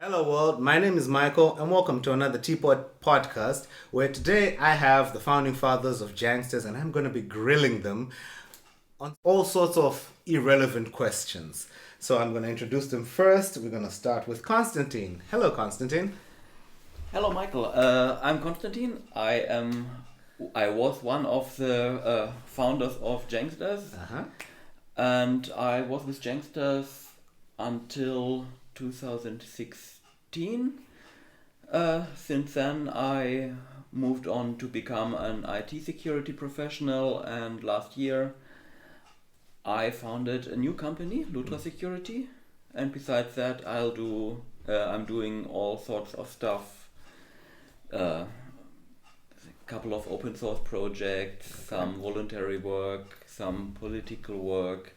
Hello, world. My name is Michael, and welcome to another Teapot podcast, where today I have the founding fathers of Jangsters, and I'm going to be grilling them on all sorts of irrelevant questions. So I'm going to introduce them first. We're going to start with Konstantin. Hello, Konstantin. Hello, Michael. I'm Konstantin. I was one of the founders of Jangsters, Uh-huh. and I was with Jangsters until 2016. Since then, I moved on to become an IT security professional, and last year I founded a new company, Lutra Security. And besides that, I'm doing all sorts of stuff. A couple of open source projects, some voluntary work, some political work.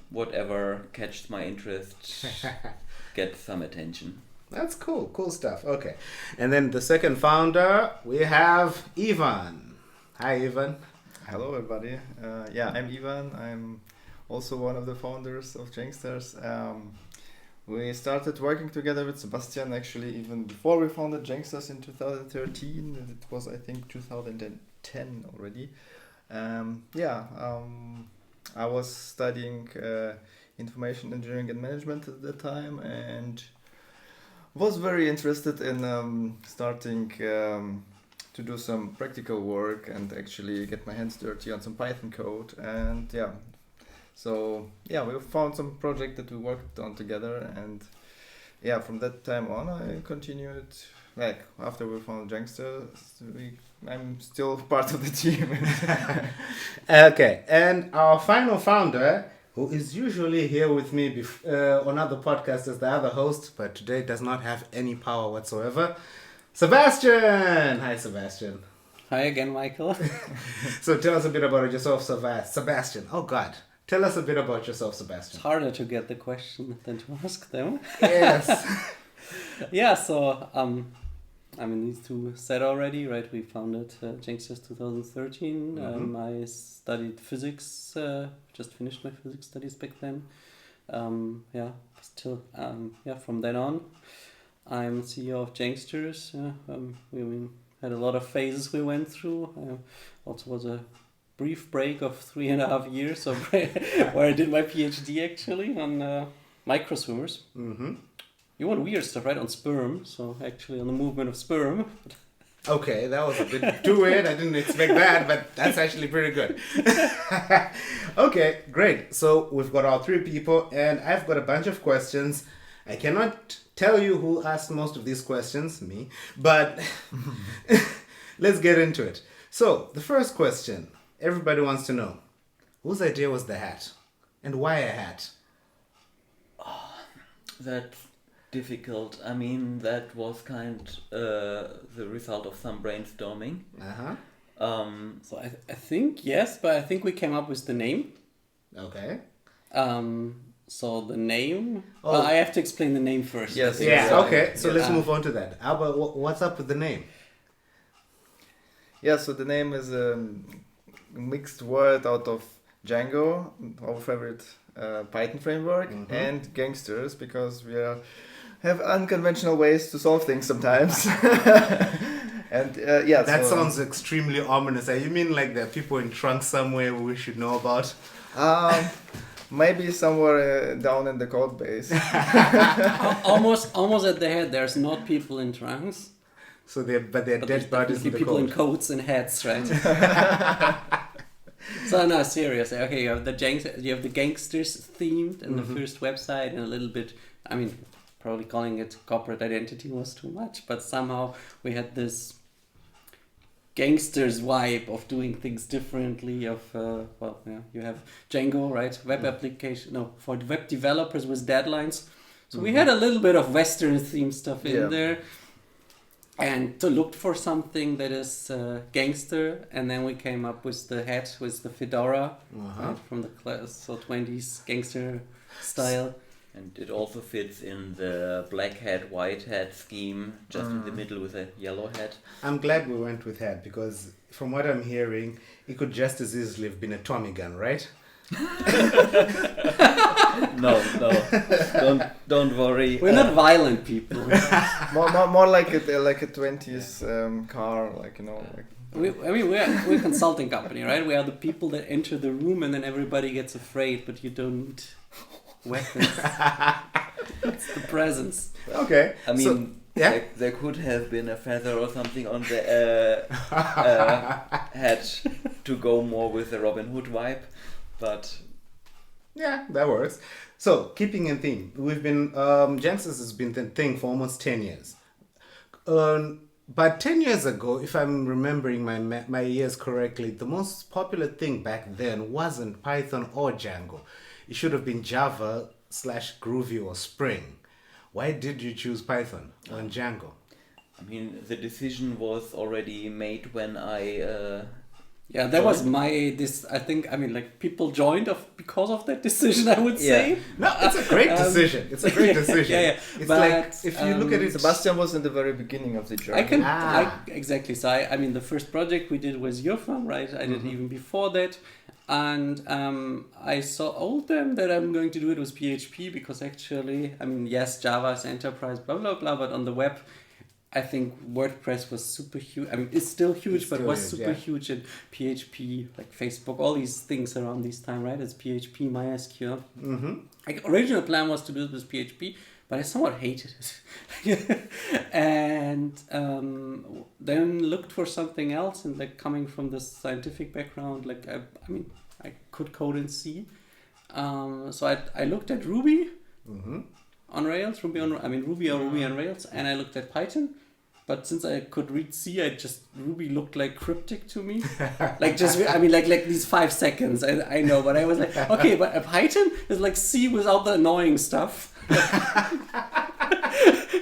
Whatever catches my interest gets some attention. That's cool. Cool stuff. Okay. And then the second founder, we have Iwan. Hi, Iwan. Hello, everybody. I'm Iwan. I'm also one of the founders of Djangsters. We started working together with Sebastian actually even before we founded Djangsters in 2013. It was, I think, 2010 already. I was studying information engineering and management at the time and was very interested in starting to do some practical work and actually get my hands dirty on some Python code. And we found some project that we worked on together, and from that time on I continued. Like after we found Jangsters, I'm still part of the team. Okay, and our final founder, who is usually here with me on other podcasts as the other host, but today does not have any power whatsoever, Sebastian! Hi, Sebastian. Hi again, Michael. So tell us a bit about yourself, Sebastian. Oh, God. Tell us a bit about yourself, It's Sebastian. harder to get the question than to ask them. Yes. These two said already, right? We founded Jangsters 2013. Mhm. I studied physics, just finished my physics studies back then. From then on, I'm CEO of Jangsters. We had a lot of phases we went through. Also was a brief break of 3.5 years where I did my PhD actually on microswimmers. Mm-hmm. You want weird stuff, right? On sperm, so actually on the movement of sperm. Okay, that was a bit too weird. I didn't expect that, but that's actually pretty good. Okay, great. So we've got our three people, and I've got a bunch of questions. I cannot tell you who asked most of these questions, me, but let's get into it. So the first question, everybody wants to know, whose idea was the hat? And why a hat? That's difficult. I mean, that was the result of some brainstorming. Uh-huh. So I think yes, but I think we came up with the name. Okay. So the name. Oh. Well, I have to explain the name first. Yes. Yeah, okay. So let's Yeah. move on to that. How about what's up with the name? So the name is a mixed word out of Django, our favorite Python framework, Mhm. and Gangsters, because we have unconventional ways to solve things sometimes. And That sounds extremely ominous. You mean like there are people in trunks somewhere we should know about? Maybe somewhere down in the code base. Almost at the head. There's not people in trunks, So they're but dead there's bodies in definitely the people in code. coats and hats, right? So no, serious. Okay, you have the gangsters themed in the first website, and a little bit. I mean, probably calling it corporate identity was too much, but somehow we had this gangsters vibe of doing things differently. You have Django, right? Web application. No, for web developers with deadlines. So we had a little bit of Western themed stuff in there. And to look for something that is gangster, and then we came up with the hat with the fedora, right, from the 20s gangster style. And it also fits in the black hat, white hat scheme, just in the middle with a yellow hat. I'm glad we went with hat because from what I'm hearing, it could just as easily have been a Tommy gun, right? No, don't worry. We're not violent people. more like a 20s car, like, you know, like. We're a consulting company, right? We are the people that enter the room and then everybody gets afraid, but you don't need weapons. It's the presence. Okay. I mean, so, yeah. there could have been a feather or something on the head to go more with the Robin Hood vibe, but Yeah, that works. So, keeping in theme, we've been, Jangsters has been the thing for almost 10 years. But 10 years ago, if I'm remembering my years correctly, the most popular thing back then wasn't Python or Django. It should have been Java / Groovy or Spring. Why did you choose Python on Django? I mean, the decision was already made when I Yeah, that was I think, I mean, like, people joined because of that decision, I would say. No, it's a great decision. It's a great decision. Yeah. It's but, like, if you look at it... Sebastian was in the very beginning of the journey. Exactly. So, I mean, the first project we did was your firm, right? I did even before that. And I told them that I'm going to do it with PHP because actually, I mean, yes, Java is enterprise, blah, blah, blah, but on the web, I think WordPress was super huge. I mean, it's still huge, but was super huge in PHP, like Facebook, all these things around this time, right? It's PHP, MySQL. Like, original plan was to do it with PHP, but I somewhat hated it. And then looked for something else, and like coming from this scientific background, like I mean, I could code in C. So I looked at Ruby. On Rails, Ruby on Rails, and I looked at Python, but since I could read C, Ruby looked like cryptic to me. Like these 5 seconds, I know, but I was like, okay, but Python is like C without the annoying stuff.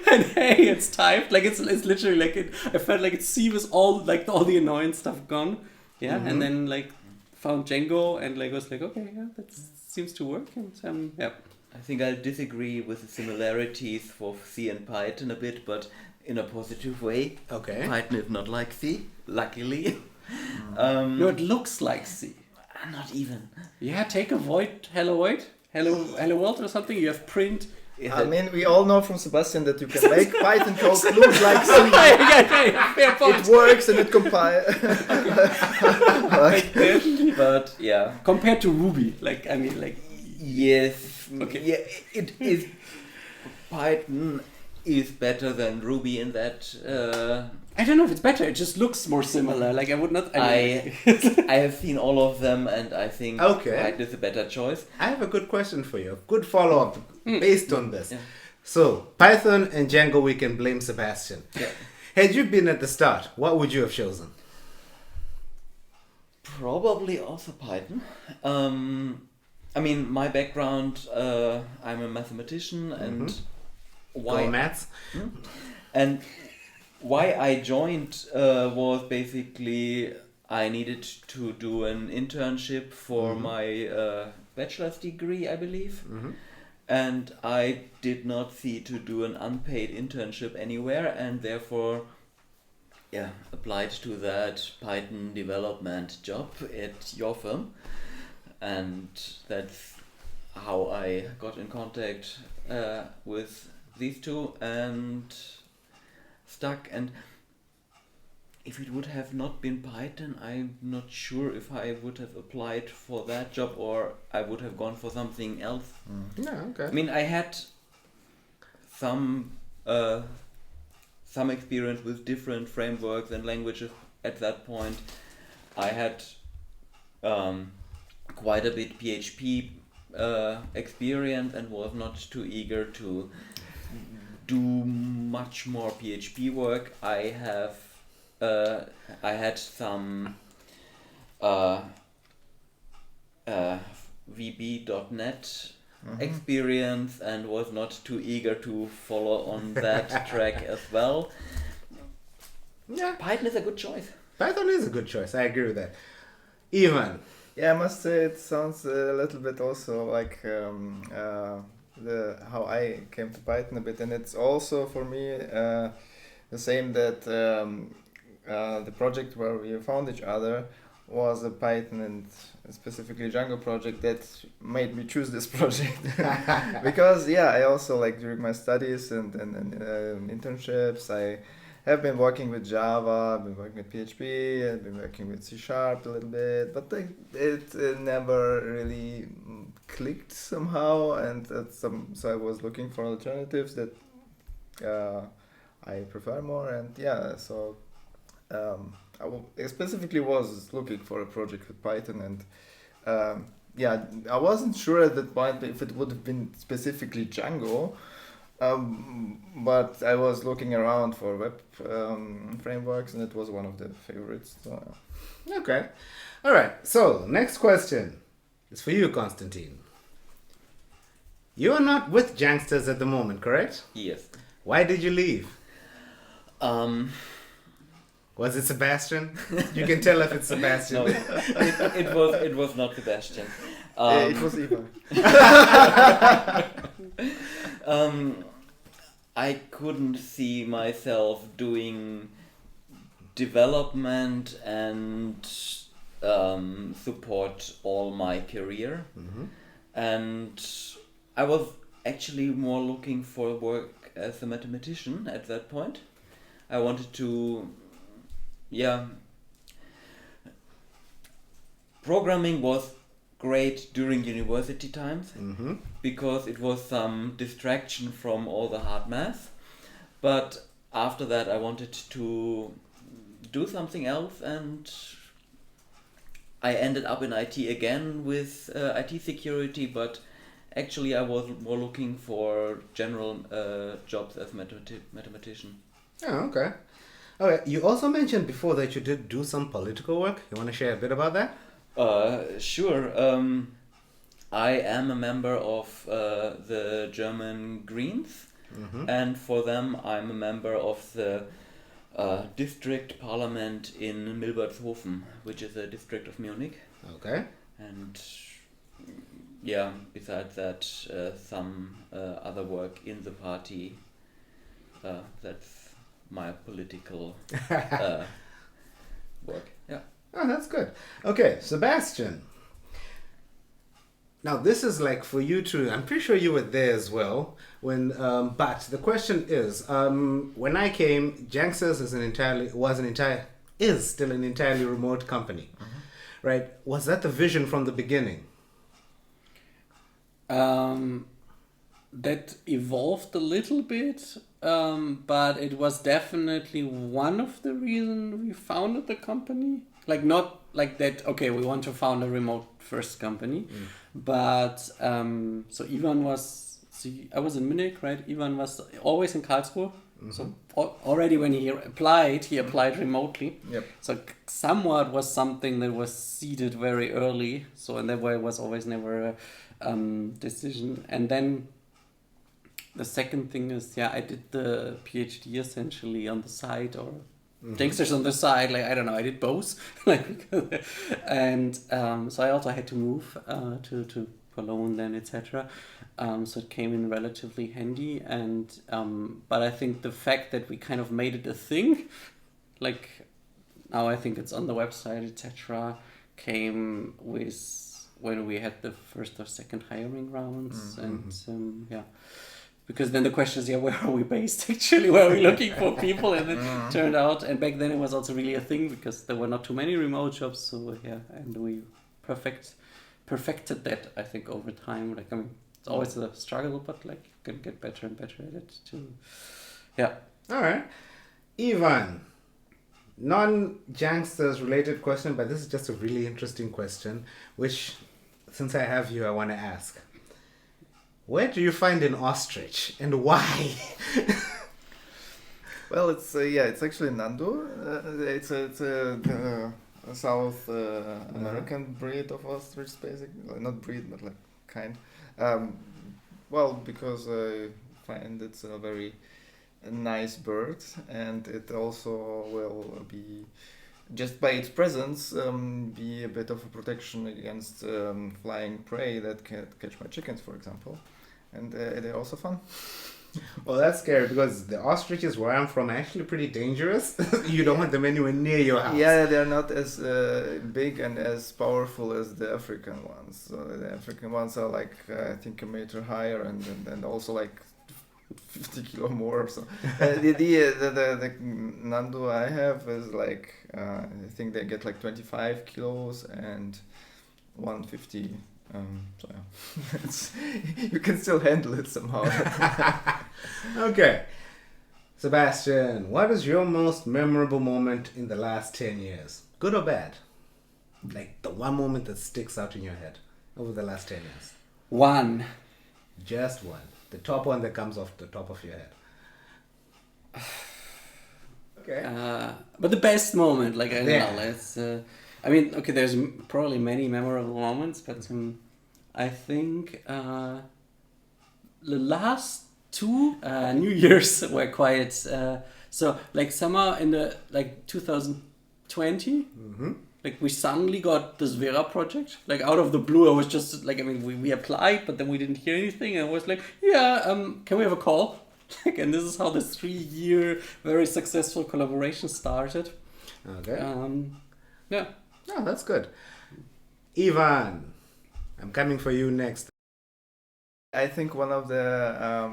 And hey, it's typed, like it's literally like I felt like it's C with all the annoying stuff gone. Yeah, and then like found Django and like was like, okay, yeah, that seems to work, and yeah. I think I'll disagree with the similarities for C and Python a bit, but in a positive way. Okay. Python is not like C, luckily. No, it looks like C. Not even. Yeah, take a hello world or something. You have print. I mean, we all know from Sebastian that you can make Python code look like C. Fair point. It works and it compiles. But yeah. Compared to Ruby, like, I mean, like. Yes. Okay. Yeah, it is. Python is better than Ruby in that. I don't know if it's better. It just looks more similar. Like I would not. I have seen all of them, and I think Python is a better choice. I have a good question for you. Good follow up based on this. Yeah. So Python and Django, we can blame Sebastian. Yeah. Had you been at the start, what would you have chosen? Probably also Python. I mean, my background, I'm a mathematician, and why maths? And why I joined was basically I needed to do an internship for my bachelor's degree, I believe, and I did not see to do an unpaid internship anywhere, and therefore, applied to that Python development job at your firm. And that's how I got in contact with these two and stuck. And if it would have not been Python, I'm not sure if I would have applied for that job or I would have gone for something else. Yeah, okay. I mean, I had some experience with different frameworks and languages at that point. I had quite a bit PHP experience and was not too eager to do much more PHP work. I had some VB.NET experience and was not too eager to follow on that track as well. Yeah, Python is a good choice. Python is a good choice. I agree with that. Iwan. Yeah, I must say it sounds a little bit also like how I came to Python a bit, and it's also for me the same that the project where we found each other was a Python and specifically Django project that made me choose this project. Because I also like during my studies and internships, I have been working with Java, I've been working with PHP, I've been working with C# a little bit, but it never really clicked somehow, and so I was looking for alternatives that I prefer more, and so I specifically was looking for a project with Python, and I wasn't sure at that point if it would have been specifically Django, but I was looking around for web frameworks, and it was one of the favorites. So. Okay. All right. So, next question is for you, Konstantin. You are not with Jangsters at the moment, correct? Yes. Why did you leave? Was it Sebastian? You can tell if it's Sebastian. No, it was not Sebastian. It was Iwan. I couldn't see myself doing development and support all my career. Mm-hmm. And I was actually more looking for work as a mathematician at that point. I wanted to, programming was great during university times, mm-hmm. because it was some distraction from all the hard math. But after that I wanted to do something else, and I ended up in IT again with IT security, but actually I was more looking for general jobs as mathematician. Oh, okay. Okay, you also mentioned before that you did do some political work. You want to share a bit about that? Sure. I am a member of the German Greens, Mm-hmm. and for them I'm a member of the district parliament in Milbertshofen, which is a district of Munich. Okay. And besides that, some other work in the party. That's my political work. Yeah. Oh, that's good. Okay, Sebastian. Now this is like for you too. I'm pretty sure you were there as well. But the question is, when I came, Jangsters is still an entirely remote company, Mm-hmm. right? Was that the vision from the beginning? That evolved a little bit, but it was definitely one of the reasons we founded the company. Like, not like that, okay, we want to found a remote first company, but so Iwan was, I was in Munich, right? Iwan was always in Karlsruhe. Mm-hmm. So already when he applied remotely. Yep. So somewhat was something that was seeded very early. So in that way it was always never a decision. And then the second thing is, I did the PhD essentially on the side, or Jangsters on the side. Like, I don't know, I did both. And so I also had to move to Cologne then, etc. So it came in relatively handy. And but I think the fact that we kind of made it a thing, like now I think it's on the website, etc., came with when we had the first or second hiring rounds. And because then the question is, where are we based actually? Where are we looking for people? And it turned out, and back then it was also really a thing because there were not too many remote jobs. So and we perfected that, I think, over time. Like, I mean, it's always a struggle, but like you can get better and better at it too. Yeah. All right. Iwan, non-Jangsters related question, but this is just a really interesting question, which, since I have you, I want to ask. Where do you find an ostrich and why? Well, it's actually Nando. It's a South American breed of ostrich, basically. Not breed, but like kind. Well, because I find it's a very nice bird, and it also will be, just by its presence, be a bit of a protection against flying prey that can catch my chickens, for example. And they're also fun. Well, that's scary because the ostriches where I'm from are actually pretty dangerous. You don't want them anywhere near your house. Yeah, they're not as big and as powerful as the African ones. So the African ones are like I think a meter higher and also like 50 kilo more. Or so the Nandu I have is like I think they get like 25 kilos and 150. So yeah, you can still handle it somehow. Okay. Sebastian, what is your most memorable moment in the last 10 years? Good or bad? Like the one moment that sticks out in your head over the last 10 years. One. Just one. The top one that comes off the top of your head. Okay. But the best moment, like I don't Yeah. know, let's. I mean, okay, there's probably many memorable moments, but I think the last two New Year's were quite. So like summer in the like 2020. Mm-hmm. Like we suddenly got this Vera project, like out of the blue. I was just like, I mean, we applied, but then we didn't hear anything, and I was like, yeah, can we have a call? Like, and this is how this 3-year very successful collaboration started. Okay. Yeah. Oh, that's good. Ivan, I'm coming for you next. I think one of the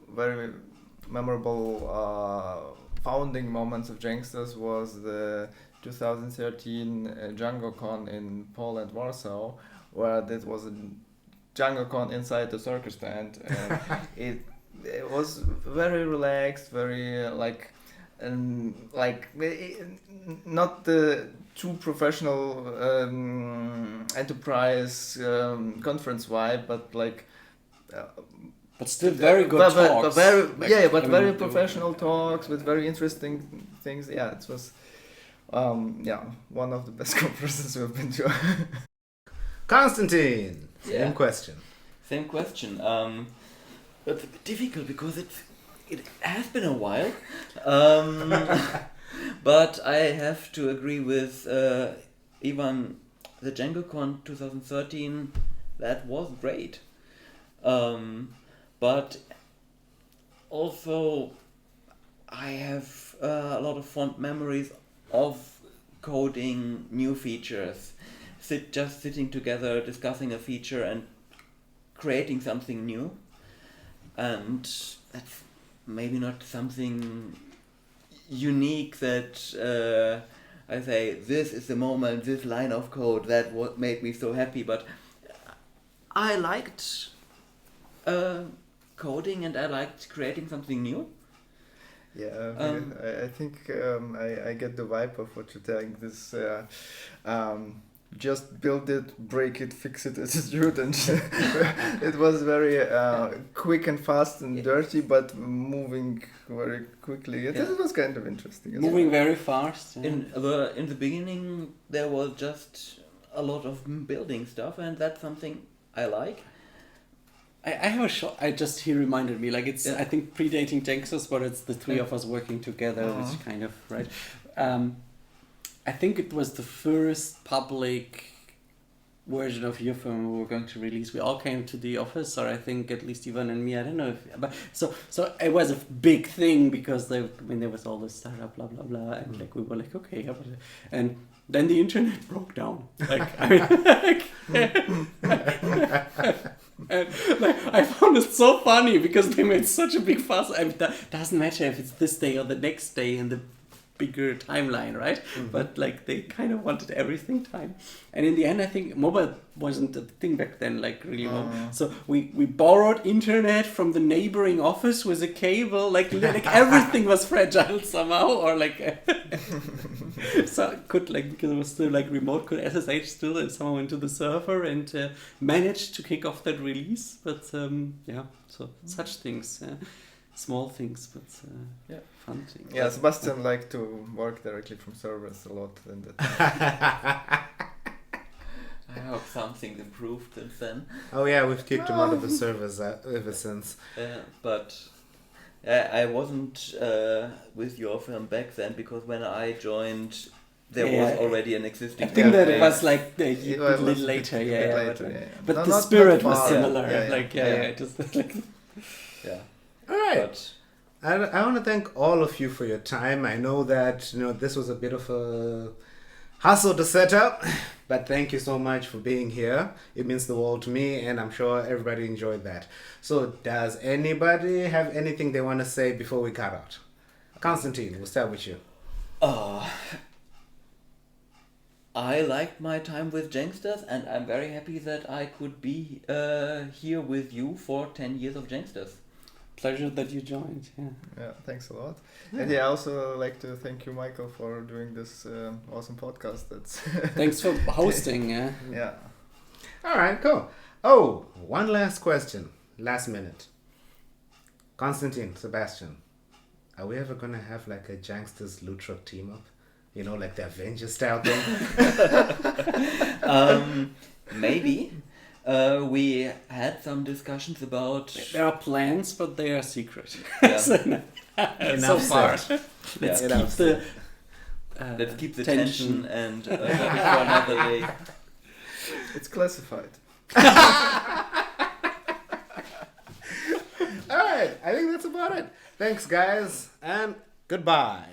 very memorable founding moments of Jangsters was the 2013 DjangoCon in Poland, Warsaw, where that was a DjangoCon inside the circus stand, and it was very relaxed, very not the too professional enterprise conference vibe, but like. But still very good talks. Very professional talks with very interesting things. Yeah, it was one of the best conferences we've been to. Konstantin, same Yeah. question. Same question. It's a bit difficult because it has been a while. But I have to agree with Ivan. The DjangoCon 2013, that was great. But also I have a lot of fond memories of coding new features. Just sitting together, discussing a feature and creating something new. And that's maybe not something unique that I say, this is the moment, this line of code, that what made me so happy. But I liked coding and I liked creating something new. Yeah, I think I get the vibe of what you're telling. This just build it, break it, fix it attitude, and it was very quick and fast and dirty, but moving very quickly. It was kind of interesting. Moving very fast. Yeah. In the beginning, there was just a lot of building stuff, and that's something I like. I have a shot. He reminded me, like it's I think predating Jangsters, but it's the three of us working together, which kind of right. I think it was the first public version of your film we were going to release. We all came to the office, or I think at least Ivan and me. I don't know if, but so it was a big thing because there was all this startup, blah blah blah, and like we were like okay, and then the internet broke down. Like I mean, and like I found it so funny because they made such a big fuss. I mean, that doesn't matter if it's this day or the next day in the bigger timeline, right? Mm-hmm. But like they kind of wanted everything time, and in the end I think mobile wasn't a thing back then, like really well. So we borrowed internet from the neighboring office with a cable, like everything was fragile somehow, or like so could like because it was still like remote, could SSH still, and someone went to the server and managed to kick off that release. But so such things. Small things, but fun things. Yeah, Sebastian liked to work directly from servers a lot. I hope something improved since then. Oh yeah, we've kicked him out of the servers ever since. But I wasn't with your film back then because when I joined, there was already an existing. I think that it was like a little later, later. But the spirit was similar. Just like. Yeah. All right. But I want to thank all of you for your time. I know that this was a bit of a hustle to set up, but thank you so much for being here. It means the world to me, and I'm sure everybody enjoyed that. So, does anybody have anything they want to say before we cut out? Konstantin, we'll start with you. I liked my time with Jangsters, and I'm very happy that I could be here with you for 10 years of Jangsters. Pleasure that you joined. Yeah. Yeah, thanks a lot. And I also like to thank you, Michael, for doing this awesome podcast. That's Thanks for hosting. Yeah. yeah. All right, cool. Oh, one last question. Last minute. Konstantin, Sebastian, are we ever going to have like a Jangsters loot truck team up? Like the Avengers style thing? Maybe. We had some discussions about... There are plans, but they are secret. Yeah. So Enough far. said. Let's Enough keep the Let's keep the tension and for another day. It's classified. All right, I think that's about it. Thanks, guys, and goodbye.